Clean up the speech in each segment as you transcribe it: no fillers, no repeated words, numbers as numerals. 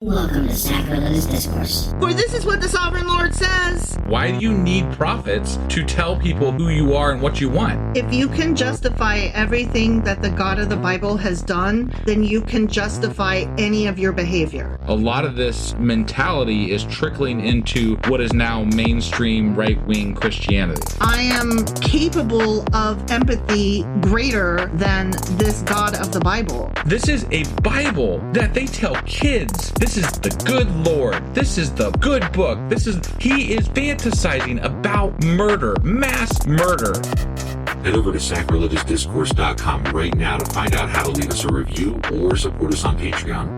Welcome to Sacrilegious Discourse. For this is what the Sovereign Lord says. Why do you need prophets to tell people who you are and what you want? If you can justify everything that the God of the Bible has done, then you can justify any of your behavior. A lot of this mentality is trickling into what is now mainstream right-wing Christianity. I am capable of empathy greater than this God of the Bible. This is a Bible that they tell kids. This is the good Lord. This is the good book. He is fantasizing about murder, mass murder. Head over to sacrilegiousdiscourse.com right now to find out how to leave us a review or support us on Patreon.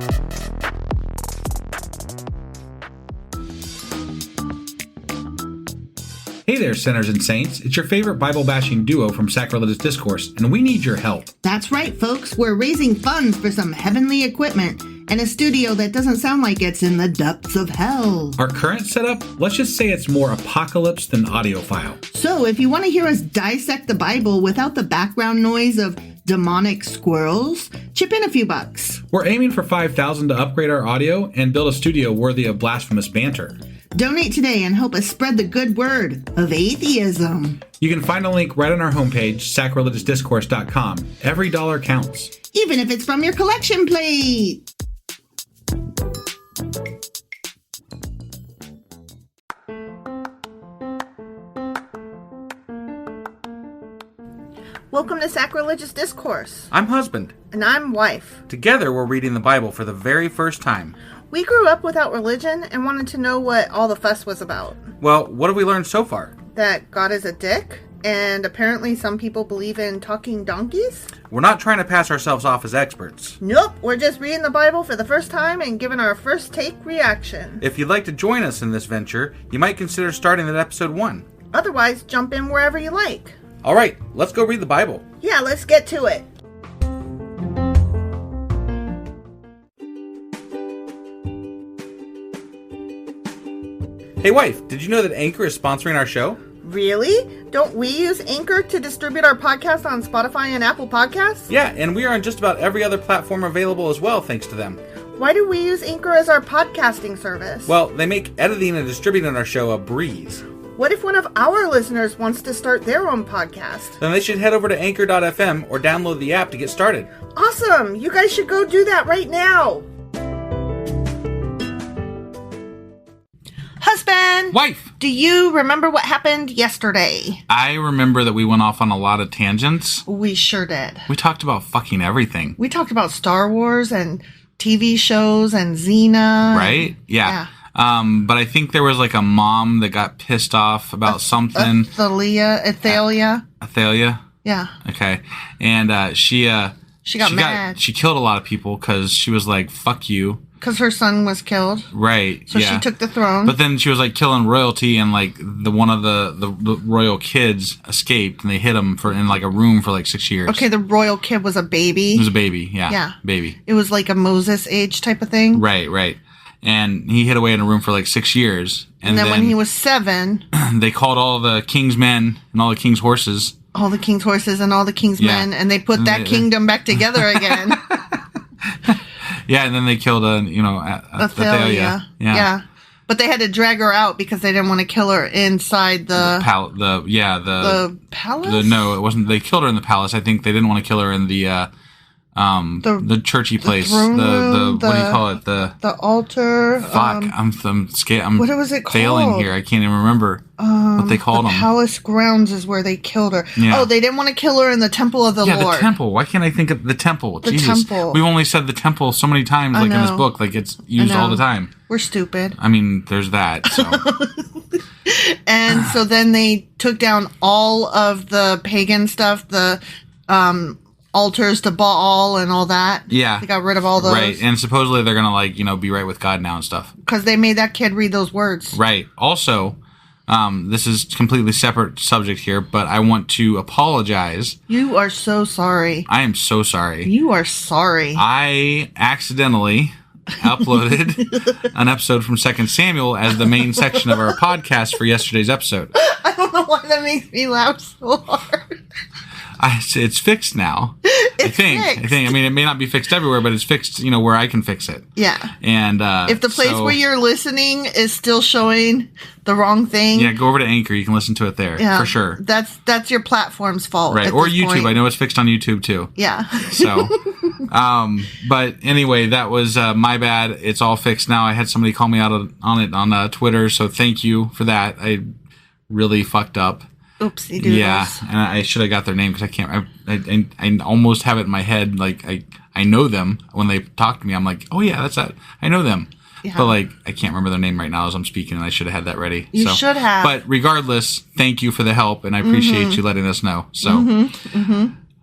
Hey there, sinners and saints. It's your favorite Bible-bashing duo from Sacrilegious Discourse, and we need your help. That's right, folks. We're raising funds for some heavenly equipment and a studio that doesn't sound like it's in the depths of hell. Our current setup, let's just say it's more apocalypse than audiophile. So if you want to hear us dissect the Bible without the background noise of demonic squirrels, chip in a few bucks. We're aiming for $5,000 to upgrade our audio and build a studio worthy of blasphemous banter. Donate today and help us spread the good word of atheism. You can find a link right on our homepage, sacrilegiousdiscourse.com. Every dollar counts. Even if it's from your collection plate. Welcome to Sacrilegious Discourse. I'm husband. And I'm wife. Together we're reading the Bible for the very first time. We grew up without religion and wanted to know what all the fuss was about. Well, what have we learned so far? That God is a dick, and apparently some people believe in talking donkeys? We're not trying to pass ourselves off as experts. Nope, we're just reading the Bible for the first time and giving our first take reaction. If you'd like to join us in this venture, you might consider starting at episode 1. Otherwise, jump in wherever you like. All right, let's go read the Bible. Yeah, let's get to it. Hey wife, did you know that Anchor is sponsoring our show? Really? Don't we use Anchor to distribute our podcast on Spotify and Apple Podcasts? Yeah, and we are on just about every other platform available as well, thanks to them. Why do we use Anchor as our podcasting service? Well, they make editing and distributing our show a breeze. What if one of our listeners wants to start their own podcast? Then they should head over to anchor.fm or download the app to get started. Awesome! You guys should go do that right now! Husband! Wife! Do you remember what happened yesterday? I remember that we went off on a lot of tangents. We sure did. We talked about fucking everything. We talked about Star Wars and TV shows and Xena. Right? Yeah. But I think there was like a mom that got pissed off about something. Athelia. Athelia? Yeah. Okay. And she got mad. She killed a lot of people because she was like, fuck you. Because her son was killed. Right. So she took the throne. But then she was like killing royalty, and like one of the royal kids escaped, and they hid him in like a room for like 6 years. Okay, the royal kid was a baby. He was a baby, yeah. Yeah. Baby. It was like a Moses age type of thing. Right. And he hid away in a room for like 6 years. And then when he was 7... they called all the king's men and all the king's horses. All the king's horses and all the king's men, and they put that kingdom back together again. Yeah, and then they killed Atheilia. Yeah. But they had to drag her out because they didn't want to kill her inside the palace? No, it wasn't. They killed her in the palace. I think they didn't want to kill her in the churchy place. The throne room, what do you call it? The altar. Fuck, I'm scared. What was it called? Failing here. I can't even remember what they called them. The palace grounds is where they killed her. Yeah. Oh, they didn't want to kill her in the temple of the Lord. Yeah, the temple. Why can't I think of the temple? The Jesus. temple. We've only said the temple so many times, like in this book, like it's used all the time. We're stupid. I mean, there's that. So. And so then they took down all of the pagan stuff, the altars to Baal and all that. Yeah. They got rid of all those. Right. And supposedly they're going to be right with God now and stuff. Because they made that kid read those words. Right. Also, this is completely separate subject here, but I want to apologize. You are so sorry. I am so sorry. You are sorry. I accidentally uploaded an episode from 2 Samuel as the main section of our podcast for yesterday's episode. I don't know why that makes me laugh so hard. It's fixed now. I think. I mean, it may not be fixed everywhere, but it's fixed, where I can fix it. Yeah. And if the place where you're listening is still showing the wrong thing. Yeah, go over to Anchor. You can listen to it there. Yeah, for sure. That's your platform's fault. Right. Or YouTube. Point. I know it's fixed on YouTube too. Yeah. So, but anyway, that was my bad. It's all fixed now. I had somebody call me out on it on Twitter, so thank you for that. I really fucked up. Oopsie doodles. Yeah, and I should have got their name because I can't. I almost have it in my head. Like I know them when they talk to me. I'm like, oh yeah, that's that. I know them. Yeah. But I can't remember their name right now as I'm speaking, and I should have had that ready. You should have. But regardless, thank you for the help, and I appreciate you letting us know. So,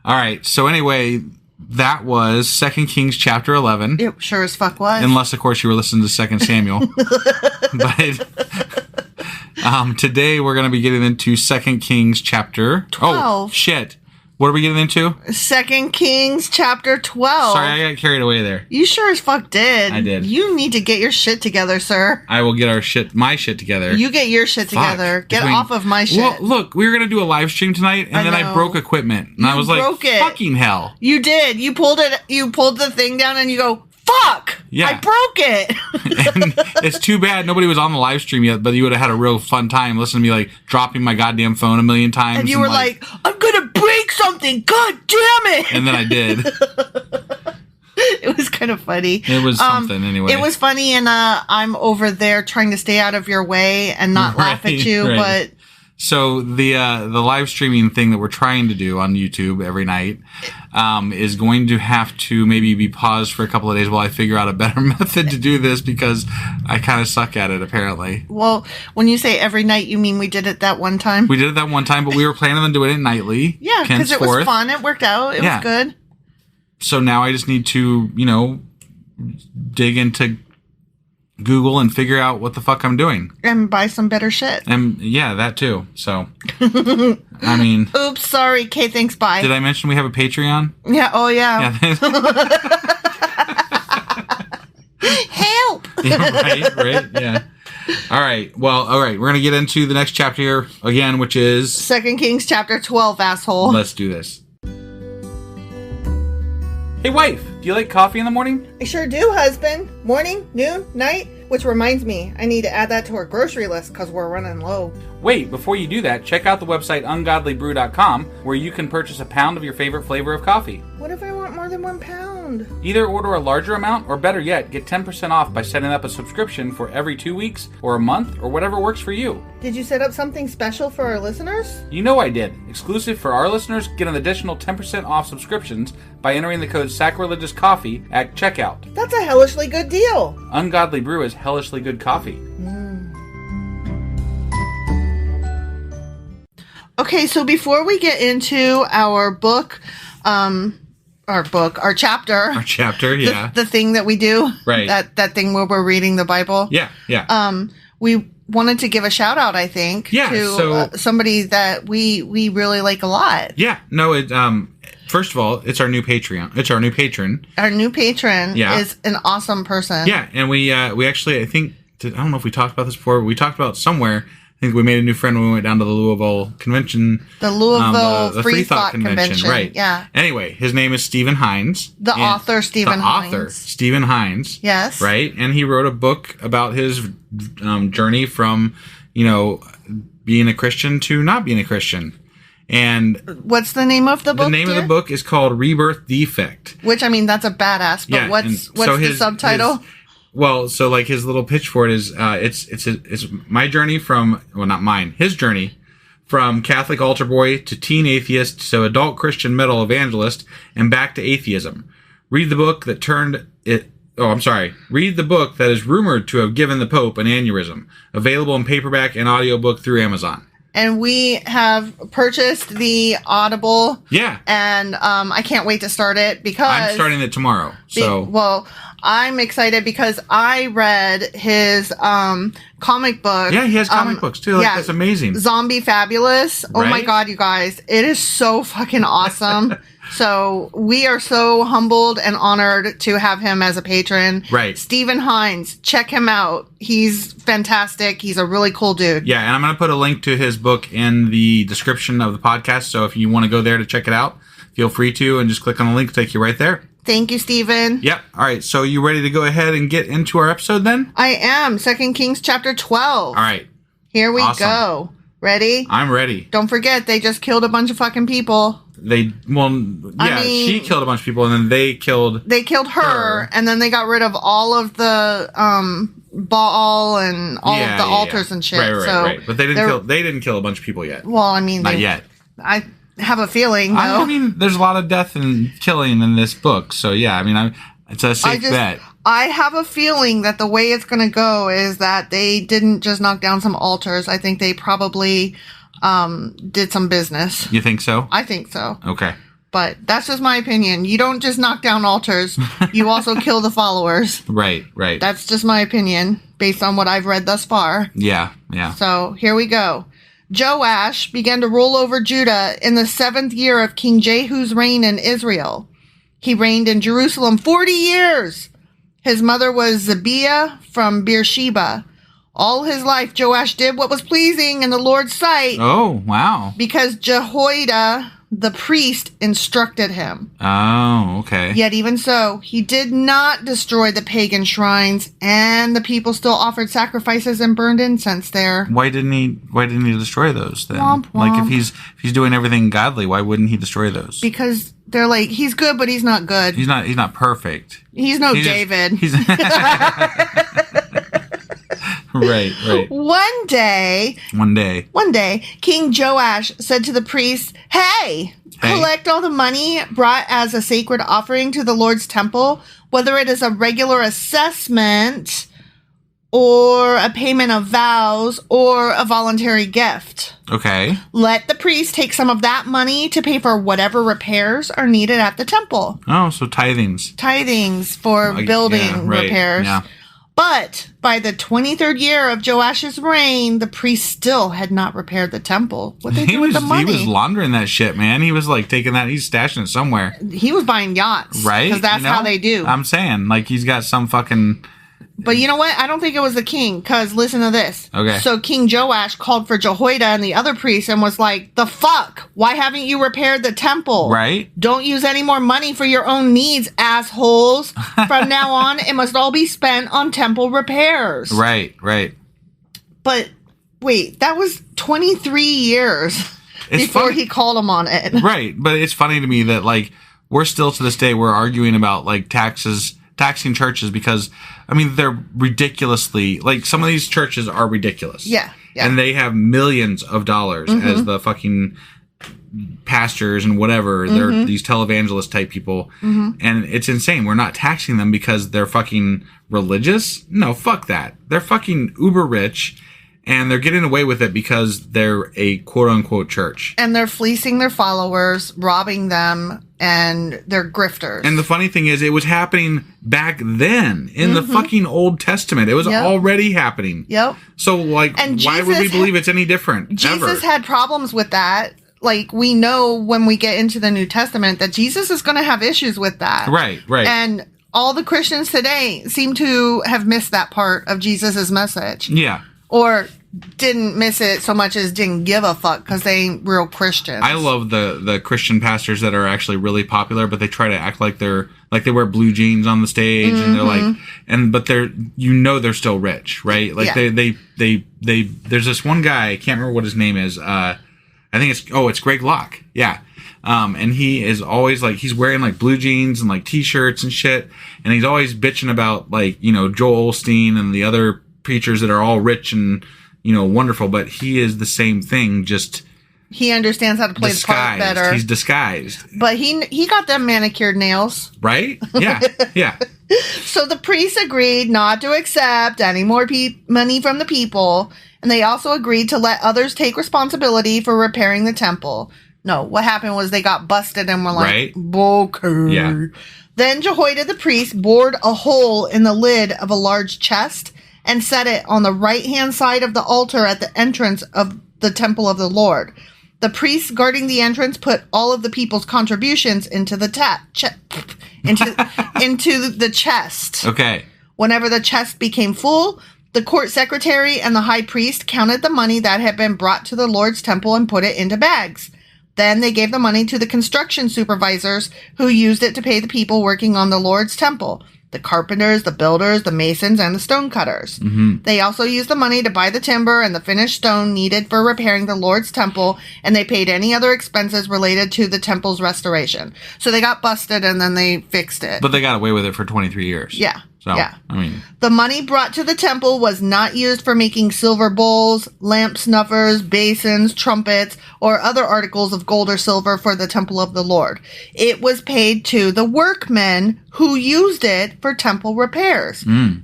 all right. So anyway, that was 2 Kings chapter 11. It sure as fuck was. Unless, of course, you were listening to 2 Samuel. But today we're going to be getting into 2 Kings chapter 12. Oh, shit. What are we getting into? 2 Kings chapter 12. Sorry, I got carried away there. You sure as fuck did. I did. You need to get your shit together, sir. I will get my shit together. You get your shit together. Get off of my shit. Well, look, we were going to do a live stream tonight, and then I broke equipment. And I was like, fucking hell. You did. You pulled the thing down, and you go, fuck! Yeah. I broke it! And it's too bad nobody was on the live stream yet, but you would have had a real fun time listening to me, dropping my goddamn phone a million times. And you were like, I'm gonna break something! God damn it! And then I did. It was kind of funny. It was something, anyway. It was funny, and I'm over there trying to stay out of your way and not laugh at you, but... So the live streaming thing that we're trying to do on YouTube every night is going to have to maybe be paused for a couple of days while I figure out a better method to do this because I kind of suck at it apparently. Well, when you say every night, you mean we did it that one time? We did it that one time, but we were planning on doing it nightly. Yeah, because it was fun. It worked out. It was good. So now I just need to, dig into Google and figure out what the fuck I'm doing. And buy some better shit. And yeah, that too. So, I mean. Oops, sorry. Okay, thanks, bye. Did I mention we have a Patreon? Yeah, oh yeah. Help! Yeah, right, yeah. All right, we're going to get into the next chapter here again, which is... 2 Kings chapter 12, asshole. Let's do this. Hey, wife, do you like coffee in the morning? I sure do, husband. Morning, noon, night. Which reminds me, I need to add that to our grocery list because we're running low. Wait, before you do that, check out the website ungodlybrew.com where you can purchase a pound of your favorite flavor of coffee. What if I want more than 1 pound? Either order a larger amount or better yet, get 10% off by setting up a subscription for every 2 weeks or a month or whatever works for you. Did you set up something special for our listeners? You know I did. Exclusive for our listeners, get an additional 10% off subscriptions by entering the code SACRILEGIOUSCOFFEE at checkout. That's a hellishly good deal. Ungodly Brew is hellishly good coffee. Okay, so before we get into our chapter. Our chapter, yeah. The thing that we do. Right. That thing where we're reading the Bible. Yeah. We wanted to give a shout out, I think, to somebody that we really like a lot. Yeah. No, first of all, it's our new Patreon. It's our new patron. Our new patron is an awesome person. Yeah, and we actually, I think, I don't know if we talked about this before, but we talked about it somewhere. I think we made a new friend when we went down to the Louisville convention. The Louisville the Free Thought Convention. Right. Yeah. Anyway, his name is Stephen Hines. The author, Stephen Hines. Yes. Right. And he wrote a book about his journey from, being a Christian to not being a Christian. And what's the name of the book? The name of the book is called Rebirth Defect. Which, I mean, that's a badass. But what's the subtitle? So his little pitch for it is, it's my journey from, well, not mine, his journey from Catholic altar boy to teen atheist to adult Christian metal evangelist and back to atheism. Read the book that Read the book that is rumored to have given the Pope an aneurysm. Available in paperback and audiobook through Amazon. And we have purchased the Audible. Yeah. And I can't wait to start it because... I'm starting it tomorrow. I'm excited because I read his comic book. Yeah, he has comic books too. That's amazing. Zombie Fabulous. Oh my God, you guys. It is so fucking awesome. So we are so humbled and honored to have him as a patron. Right. Stephen Hines, check him out. He's fantastic. He's a really cool dude. Yeah, and I'm going to put a link to his book in the description of the podcast. So if you want to go there to check it out, feel free to, and just click on the link to take you right there. Thank you, Stephen. Yep. All right. So you ready to go ahead and get into our episode then? I am. 2 Kings chapter 12. All right. Here we Awesome. go. Ready? I'm ready. Don't forget, they just killed a bunch of fucking people. She killed a bunch of people, and then they killed her, and then they got rid of all of the Baal and all of the altars and shit. Right. But they didn't kill a bunch of people yet. Well, I mean, not yet. I have a feeling, though. I mean, there's a lot of death and killing in this book, so yeah. I mean, it's a safe bet. I have a feeling that the way it's going to go is that they didn't just knock down some altars. I think they probably did some business. You think so? I think so. Okay. But that's just my opinion. You don't just knock down altars. You also kill the followers. Right. That's just my opinion based on what I've read thus far. Yeah. So here we go. Jehoash began to rule over Judah in the 7th year of King Jehu's reign in Israel. He reigned in Jerusalem 40 years. His mother was Zebiah from Beersheba. All his life, Joash did what was pleasing in the Lord's sight. Oh, wow. Because Jehoiada, the priest, instructed him. Oh, okay. Yet even so, he did not destroy the pagan shrines, and the people still offered sacrifices and burned incense there. Why didn't he destroy those then? Womp womp. Like if he's doing everything godly, why wouldn't he destroy those? Because they're like, he's good, but he's not good. He's not perfect. He's no David. Right. One day, King Joash said to the priests, Hey, collect all the money brought as a sacred offering to the Lord's temple, whether it is a regular assessment or a payment of vows or a voluntary gift. Okay. Let the priest take some of that money to pay for whatever repairs are needed at the temple. Oh, so tithings. Tithings for building repairs. Yeah. But by the 23rd year of Joash's reign, the priests still had not repaired the temple. What they do with the money? He was laundering that shit, man. He was like taking that, he's stashing it somewhere. He was buying yachts. Right? Because that's how they do. I'm saying, like, he's got some fucking... But you know what? I don't think it was the king, because listen to this. Okay. So King Joash called for Jehoiada and the other priests and was like, the fuck? Why haven't you repaired the temple? Right. Don't use any more money for your own needs, assholes. From now on, it must all be spent on temple repairs. Right. But wait, that was 23 years before he called him on it. Right. But it's funny to me that, like, we're still to this day, we're arguing about, like, taxing churches because, I mean, they're ridiculously, like, some of these churches are ridiculous. Yeah. And they have millions of dollars as the fucking pastors and whatever. They're these televangelist type people. And it's insane. We're not taxing them because they're fucking religious. No, fuck that. They're fucking uber rich. And they're getting away with it because they're a quote-unquote church. And they're fleecing their followers, robbing them, and they're grifters. And the funny thing is, it was happening back then in the fucking Old Testament. It was already happening. Yep. So, like, why would we believe it's any different? Jesus had problems with that. Like, we know when we get into the New Testament that Jesus is going to have issues with that. Right. And all the Christians today seem to have missed that part of Jesus' message. Yeah. Or didn't miss it so much as didn't give a fuck because they ain't real Christians. I love the Christian pastors that are actually really popular, but they try to act like they wear blue jeans on the stage and they're like, but they're, they're still rich, right? Like they there's this one guy, I can't remember what his name is. I think it's Greg Locke. Yeah. And he is always like, he's wearing like blue jeans and like t-shirts and shit. And he's always bitching about like, Joel Osteen and the other preachers that are all rich and, wonderful, but he is the same thing, just he understands how to play the part better. He's disguised. But he got them manicured nails. Right? Yeah. Yeah. So the priests agreed not to accept any more money from the people, and they also agreed to let others take responsibility for repairing the temple. No, what happened was they got busted and were like, okay. Yeah. Then Jehoiada the priest bored a hole in the lid of a large chest and set it on the right-hand side of the altar at the entrance of the temple of the Lord. The priests guarding the entrance put all of the people's contributions into the into the chest. Okay. Whenever the chest became full, the court secretary and the high priest counted the money that had been brought to the Lord's temple and put it into bags. Then they gave the money to the construction supervisors who used it to pay the people working on the Lord's temple. The carpenters, the builders, the masons, and the stone cutters. Mm-hmm. They also used the money to buy the timber and the finished stone needed for repairing the Lord's temple, and they paid any other expenses related to the temple's restoration. So they got busted and then they fixed it. But they got away with it for 23 years. Yeah. So, yeah. I mean, the money brought to the temple was not used for making silver bowls, lamp snuffers, basins, trumpets, or other articles of gold or silver for the temple of the Lord. It was paid to the workmen who used it for temple repairs,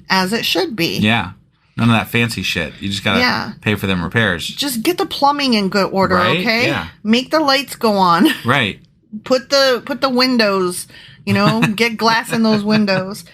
as it should be. Yeah. None of that fancy shit. You just gotta pay for them repairs. Just get the plumbing in good order, right? Okay? Yeah. Make the lights go on. Right. Put the windows, get glass in those windows.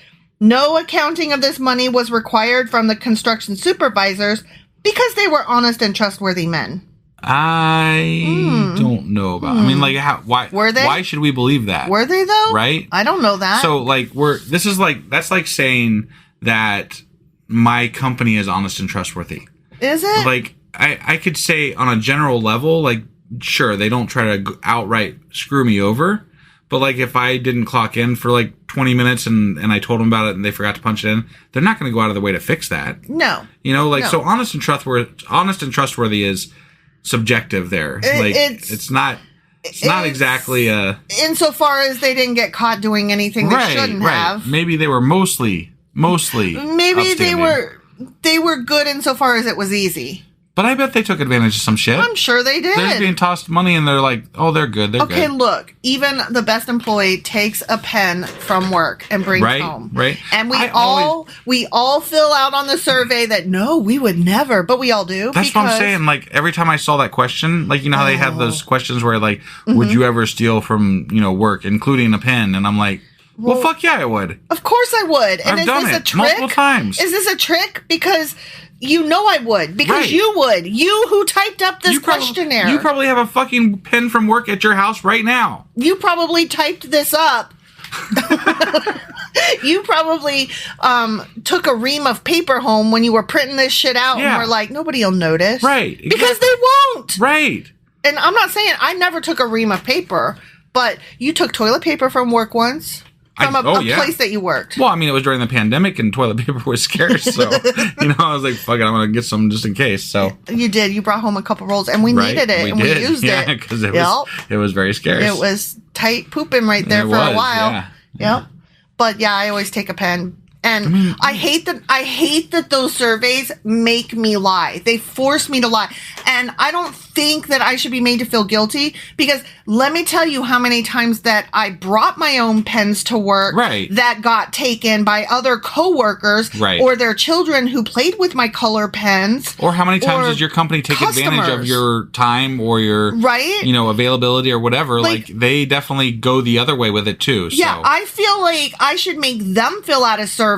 No accounting of this money was required from the construction supervisors because they were honest and trustworthy men. I don't know about. I mean, like, why were they? Why should we believe that? Were they though? Right? I don't know that. So, like, that's like saying that my company is honest and trustworthy. Is it? Like, I could say on a general level, like, sure, they don't try to outright screw me over. But, like, if I didn't clock in for, like, 20 minutes and I told them about it and they forgot to punch it in, they're not going to go out of their way to fix that. No. So honest and trustworthy is subjective there. It's not exactly a... Insofar as they didn't get caught doing anything they shouldn't have. Maybe they were mostly Maybe they were good insofar as it was easy. But I bet they took advantage of some shit. I'm sure they did. They're being tossed money and they're like, oh, they're good. They're good. Okay, look, even the best employee takes a pen from work and brings home. Right. And we all fill out on the survey that no, we would never, but we all do. That's what I'm saying. Like, every time I saw that question, like, how they have those questions where, like, would you ever steal from, work, including a pen? And I'm like, well, fuck yeah, I would. Of course I would. And I've done it multiple times. Is this a trick? Because I would. Because you would. You who typed up this questionnaire. You probably have a fucking pen from work at your house right now. You probably typed this up. You probably took a ream of paper home when you were printing this shit out and were like, nobody will notice. Right. Exactly. Because they won't. Right. And I'm not saying I never took a ream of paper, but you took toilet paper from work once. From a place that you worked. Well, I mean, it was during the pandemic and toilet paper was scarce. So, I was like, fuck it, I'm going to get some just in case. So you did. You brought home a couple rolls and we needed it. We used it. Yeah, because it was very scarce. It was tight pooping right there for a while. Yeah. Yep. But yeah, I always take a pen. And I hate that those surveys make me lie. They force me to lie. And I don't think that I should be made to feel guilty because let me tell you how many times that I brought my own pens to work that got taken by other coworkers or their children who played with my color pens. Or how many times does your company take advantage of your time or your availability or whatever? Like they definitely go the other way with it too. Yeah, so. I feel like I should make them fill out a survey.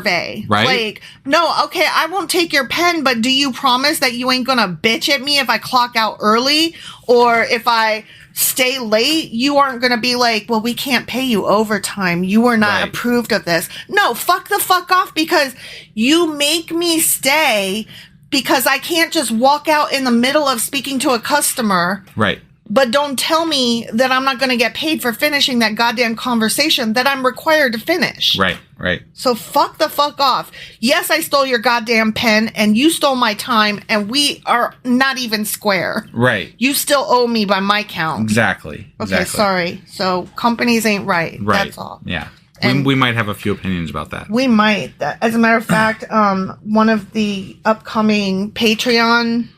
Right. Like, no, okay, I won't take your pen, but do you promise that you ain't gonna bitch at me if I clock out early or if I stay late? You aren't gonna be like, well, we can't pay you overtime. You were not approved of this. No, fuck the fuck off because you make me stay because I can't just walk out in the middle of speaking to a customer. Right. But don't tell me that I'm not going to get paid for finishing that goddamn conversation that I'm required to finish. Right, right. So fuck the fuck off. Yes, I stole your goddamn pen and you stole my time and we are not even square. Right. You still owe me by my count. Exactly. Okay, sorry. So companies ain't right. Right. That's all. Yeah. We might have a few opinions about that. We might. As a matter of fact, one of the upcoming Patreon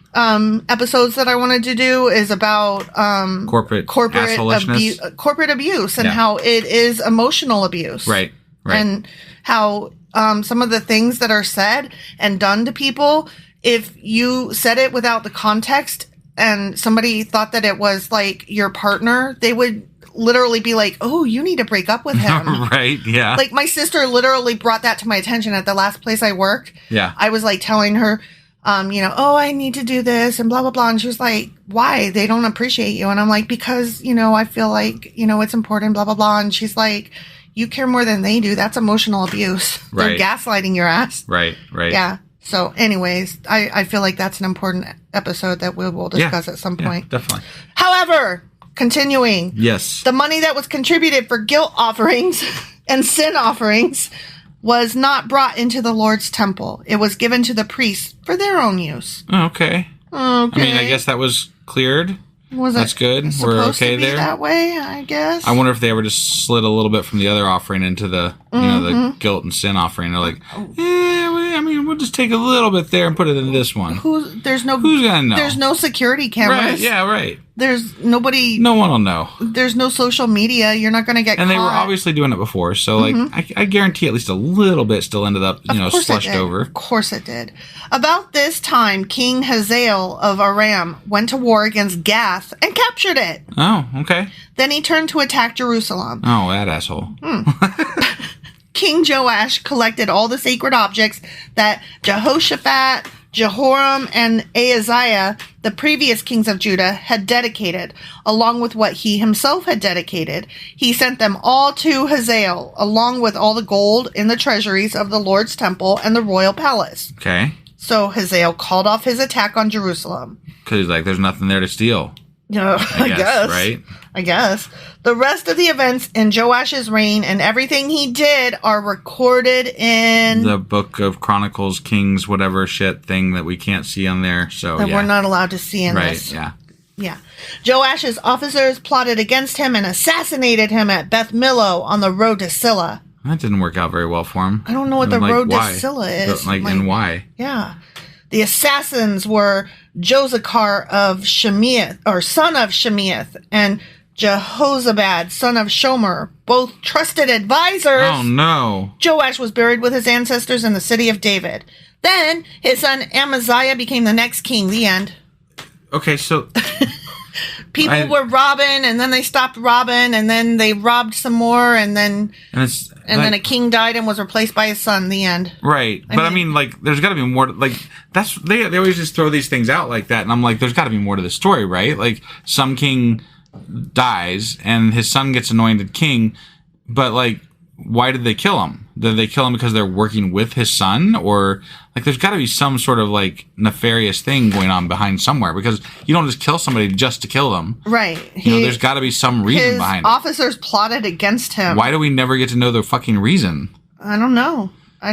episodes that I wanted to do is about corporate abuse and how it is emotional abuse. Right. And how some of the things that are said and done to people, if you said it without the context and somebody thought that it was like your partner, they would literally be like, oh, you need to break up with him. Right, yeah. Like my sister literally brought that to my attention at the last place I worked. Yeah. I was like telling her, oh, I need to do this and blah, blah, blah. And she was like, why? They don't appreciate you. And I'm like, because, I feel like, it's important, blah, blah, blah. And she's like, you care more than they do. That's emotional abuse. Right. They're gaslighting your ass. Right. Yeah. So anyways, I feel like that's an important episode that we will discuss at some point. Yeah, definitely. However, continuing. Yes. The money that was contributed for guilt offerings and sin offerings was not brought into the Lord's temple. It was given to the priests for their own use. Okay. I mean, I guess that was cleared. That's good. We're okay there. That way, I guess. I wonder if they ever just slid a little bit from the other offering into the, the guilt and sin offering. They're like, we'll just take a little bit there and put it in this one. Who's gonna know? There's no security cameras. Right? Yeah, right. There's nobody. No one will know. There's no social media. You're not going to get. And caught. they were obviously doing it before, so I guarantee at least a little bit still ended up, slushed over. Of course it did. About this time, King Hazael of Aram went to war against Gath and captured it. Oh, okay. Then he turned to attack Jerusalem. Oh, that asshole. King Joash collected all the sacred objects that Jehoshaphat, Jehoram, and Ahaziah, the previous kings of Judah, had dedicated, along with what he himself had dedicated. He sent them all to Hazael, along with all the gold in the treasuries of the Lord's temple and the royal palace. Okay. So Hazael called off his attack on Jerusalem. Because he's like, there's nothing there to steal. I guess. Right? I guess. The rest of the events in Joash's reign and everything he did are recorded in the Book of Chronicles, Kings, whatever shit thing that we can't see on there. So that we're not allowed to see in this. Right, Yeah. Joash's officers plotted against him and assassinated him at Beth Millo on the road to Silla. That didn't work out very well for him. I don't know what the road to Silla is. And why? Yeah. The assassins were Josachar of Shemeath, or son of Shemeath, and Jehozabad, son of Shomer, both trusted advisors. Oh, no. Joash was buried with his ancestors in the city of David. Then his son Amaziah became the next king. The end. Okay, so... People were robbing, and then they stopped robbing, and then they robbed some more, and then a king died and was replaced by his son. The end. Right, I mean, there's got to be more. They always just throw these things out like that, and I'm like, there's got to be more to the story, right? Like, some king dies and his son gets anointed king, but why did they kill him? Did they kill him because they're working with his son? Or, there's got to be some sort of, nefarious thing going on behind somewhere, because you don't just kill somebody just to kill them. Right. There's got to be some reason behind it. His officers plotted against him. Why do we never get to know the fucking reason? I don't know. They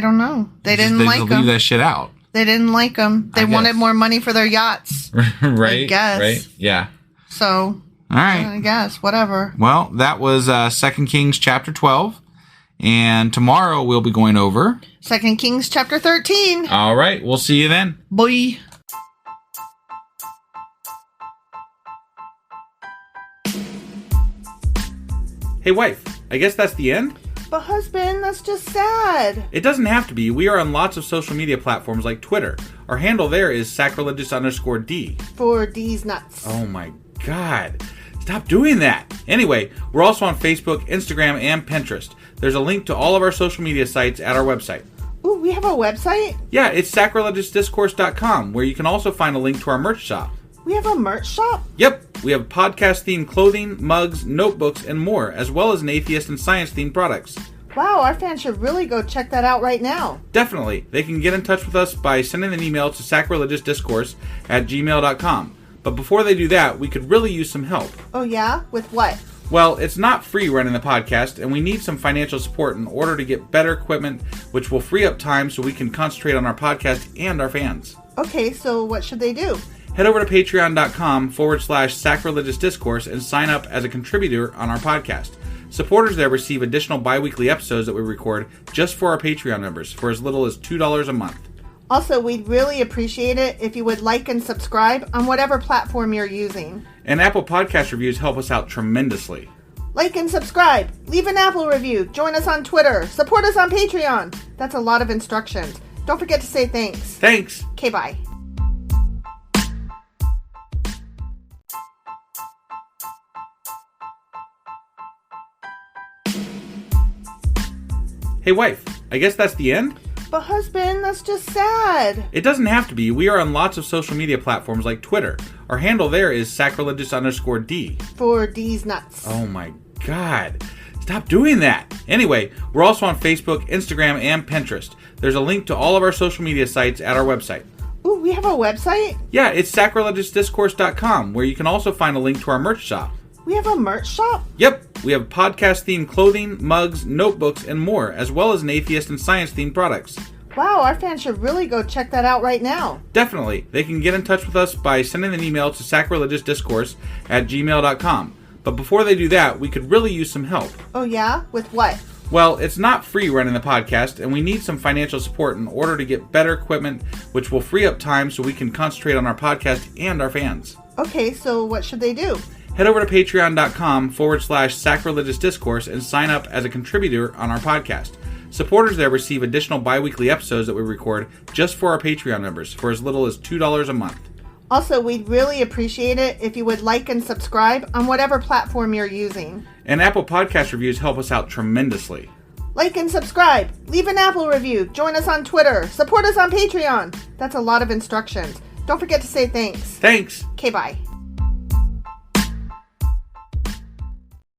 didn't like him. They leave that shit out. They didn't like him. They wanted more money for their yachts. Right. I guess. Right. Yeah. So. All right. I guess. Whatever. Well, that was 2 Kings chapter 12. And tomorrow we'll be going over 2 Kings chapter 13. All right. We'll see you then. Bye. Hey, wife, I guess that's the end? But husband, that's just sad. It doesn't have to be. We are on lots of social media platforms like Twitter. Our handle there is sacrilegious_D. For D's nuts. Oh my God. Stop doing that. Anyway, we're also on Facebook, Instagram, and Pinterest. There's a link to all of our social media sites at our website. Ooh, we have a website? Yeah, it's sacrilegiousdiscourse.com, where you can also find a link to our merch shop. We have a merch shop? Yep, we have podcast-themed clothing, mugs, notebooks, and more, as well as an atheist and science-themed products. Wow, our fans should really go check that out right now. Definitely. They can get in touch with us by sending an email to sacrilegiousdiscourse@gmail.com. But before they do that, we could really use some help. Oh yeah? With what? Well, it's not free running the podcast, and we need some financial support in order to get better equipment, which will free up time so we can concentrate on our podcast and our fans. Okay, so what should they do? Head over to patreon.com/sacrilegiousdiscourse and sign up as a contributor on our podcast. Supporters there receive additional bi-weekly episodes that we record just for our Patreon members for as little as $2 a month. Also, we'd really appreciate it if you would like and subscribe on whatever platform you're using. And Apple Podcast reviews help us out tremendously. Like and subscribe. Leave an Apple review. Join us on Twitter. Support us on Patreon. That's a lot of instructions. Don't forget to say thanks. Thanks. Okay, bye. Hey, wife, I guess that's the end? But husband, that's just sad. It doesn't have to be. We are on lots of social media platforms like Twitter. Our handle there is sacrilegious_D. For D's nuts. Oh my God. Stop doing that. Anyway, we're also on Facebook, Instagram, and Pinterest. There's a link to all of our social media sites at our website. Ooh, we have a website? Yeah, it's sacrilegiousdiscourse.com, where you can also find a link to our merch shop. We have a merch shop? Yep, we have podcast-themed clothing, mugs, notebooks, and more, as well as an atheist and science-themed products. Wow, our fans should really go check that out right now. Definitely. They can get in touch with us by sending an email to sacrilegiousdiscourse@gmail.com. But before they do that, we could really use some help. Oh yeah? With what? Well, it's not free running the podcast, and we need some financial support in order to get better equipment, which will free up time so we can concentrate on our podcast and our fans. Okay, so what should they do? Head over to patreon.com/sacrilegiousdiscourse and sign up as a contributor on our podcast. Supporters there receive additional bi-weekly episodes that we record just for our Patreon members for as little as $2 a month. Also, we'd really appreciate it if you would like and subscribe on whatever platform you're using. And Apple Podcast reviews help us out tremendously. Like and subscribe. Leave an Apple review. Join us on Twitter. Support us on Patreon. That's a lot of instructions. Don't forget to say thanks. Thanks. Okay, bye.